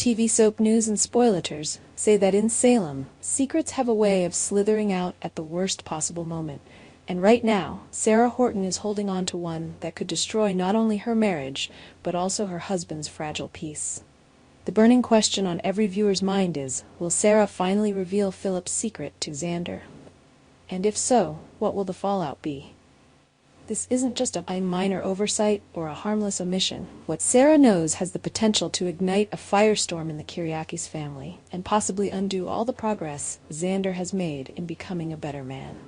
TV soap news and Spoiletrs say that in Salem, secrets have a way of slithering out at the worst possible moment. And right now, Sarah Horton is holding on to one that could destroy not only her marriage, but also her husband's fragile peace. The burning question on every viewer's mind is, will Sarah finally reveal Philip's secret to Xander? And if so, what will the fallout be? This isn't just a minor oversight or a harmless omission. What Sarah knows has the potential to ignite a firestorm in the Kyriakis family, and possibly undo all the progress Xander has made in becoming a better man.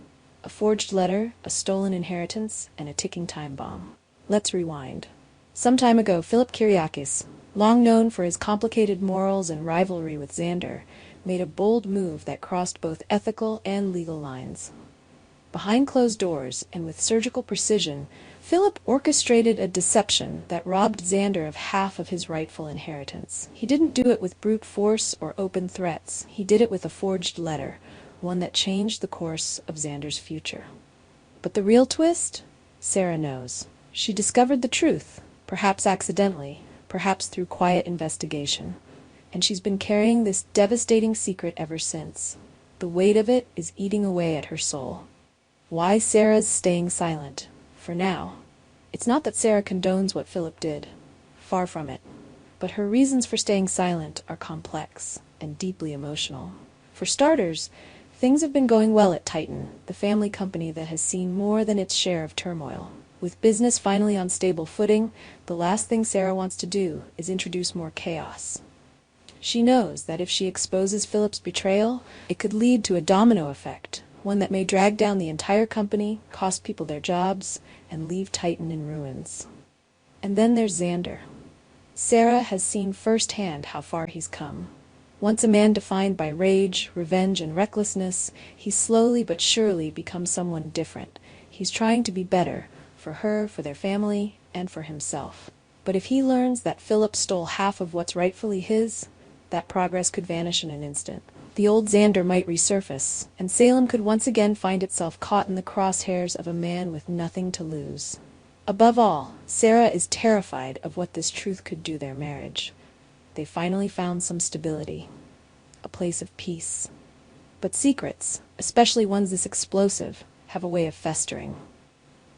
A forged letter, a stolen inheritance, and a ticking time bomb. Let's rewind. Some time ago, Philip Kyriakis, long known for his complicated morals and rivalry with Xander, made a bold move that crossed both ethical and legal lines. Behind closed doors, and with surgical precision, Philip orchestrated a deception that robbed Xander of half of his rightful inheritance. He didn't do it with brute force or open threats. He did it with a forged letter, one that changed the course of Xander's future. But the real twist? Sarah knows. She discovered the truth, perhaps accidentally, perhaps through quiet investigation. And she's been carrying this devastating secret ever since. The weight of it is eating away at her soul. Why Sarah's staying silent? For now. It's not that Sarah condones what Philip did. Far from it. But her reasons for staying silent are complex and deeply emotional. For starters, things have been going well at Titan, the family company that has seen more than its share of turmoil. With business finally on stable footing, the last thing Sarah wants to do is introduce more chaos. She knows that if she exposes Philip's betrayal, it could lead to a domino effect, one that may drag down the entire company, cost people their jobs, and leave Titan in ruins. And then there's Xander. Sarah has seen firsthand how far he's come. Once a man defined by rage, revenge, and recklessness, he slowly but surely becomes someone different. He's trying to be better, for her, for their family, and for himself. But if he learns that Philip stole half of what's rightfully his, that progress could vanish in an instant. The old Xander might resurface, and Salem could once again find itself caught in the crosshairs of a man with nothing to lose. Above all, Sarah is terrified of what this truth could do their marriage. They finally found some stability, a place of peace. But secrets, especially ones this explosive, have a way of festering.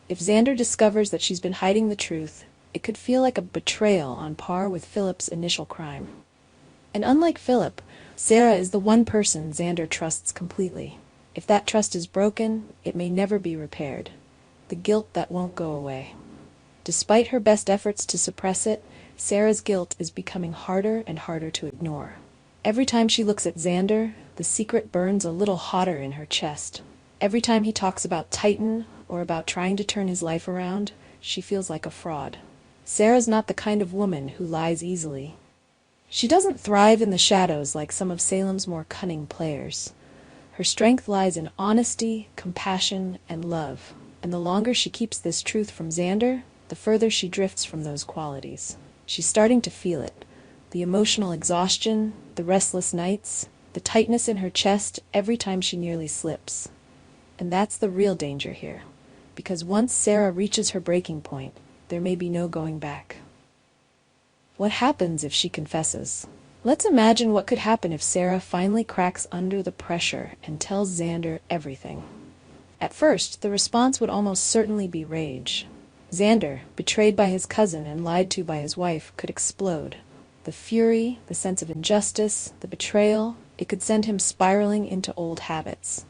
If Xander discovers that she's been hiding the truth, it could feel like a betrayal on par with Philip's initial crime. And unlike Philip, Sarah is the one person Xander trusts completely. If that trust is broken, it may never be repaired. The guilt that won't go away. Despite her best efforts to suppress it, Sarah's guilt is becoming harder and harder to ignore. Every time she looks at Xander, the secret burns a little hotter in her chest. Every time he talks about Titan, or about trying to turn his life around, she feels like a fraud. Sarah's not the kind of woman who lies easily. She doesn't thrive in the shadows like some of Salem's more cunning players. Her strength lies in honesty, compassion, and love, and the longer she keeps this truth from Xander, the further she drifts from those qualities. She's starting to feel it. The emotional exhaustion, the restless nights, the tightness in her chest every time she nearly slips. And that's the real danger here, because once Sarah reaches her breaking point, there may be no going back. What happens if she confesses? Let's imagine what could happen if Sarah finally cracks under the pressure and tells Xander everything. At first, the response would almost certainly be rage. Xander, betrayed by his cousin and lied to by his wife, could explode. The fury, the sense of injustice, the betrayal, it could send him spiraling into old habits.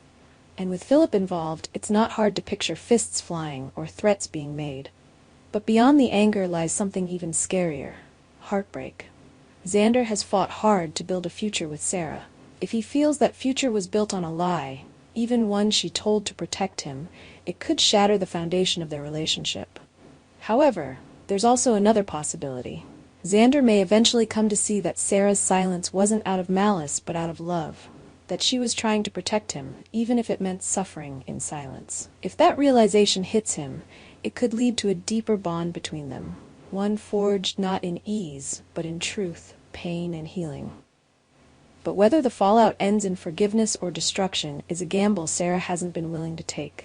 And with Philip involved, it's not hard to picture fists flying or threats being made. But beyond the anger lies something even scarier. Heartbreak. Xander has fought hard to build a future with Sarah. If he feels that future was built on a lie, even one she told to protect him, it could shatter the foundation of their relationship. However, there's also another possibility. Xander may eventually come to see that Sarah's silence wasn't out of malice but out of love, that she was trying to protect him, even if it meant suffering in silence. If that realization hits him, it could lead to a deeper bond between them. One forged not in ease, but in truth, pain, and healing. But whether the fallout ends in forgiveness or destruction is a gamble Sarah hasn't been willing to take.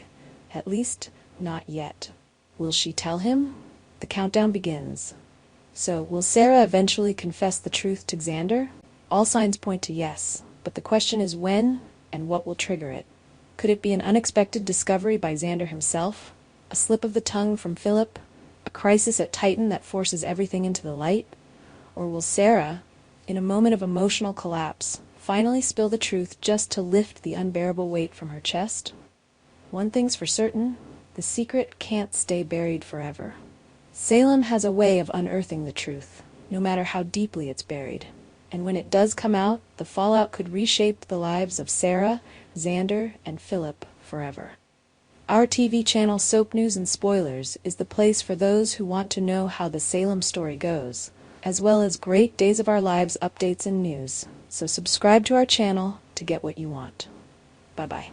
At least, not yet. Will she tell him? The countdown begins. So, will Sarah eventually confess the truth to Xander? All signs point to yes, but the question is when and what will trigger it. Could it be an unexpected discovery by Xander himself? A slip of the tongue from Philip? A crisis at Titan that forces everything into the light? Or will Sarah, in a moment of emotional collapse, finally spill the truth just to lift the unbearable weight from her chest? One thing's for certain, the secret can't stay buried forever. Salem has a way of unearthing the truth, no matter how deeply it's buried. And when it does come out, the fallout could reshape the lives of Sarah, Xander, and Philip forever. Our TV channel Soap News and Spoilers is the place for those who want to know how the Salem story goes, as well as great Days of Our Lives updates and news. So subscribe to our channel to get what you want. Bye-bye.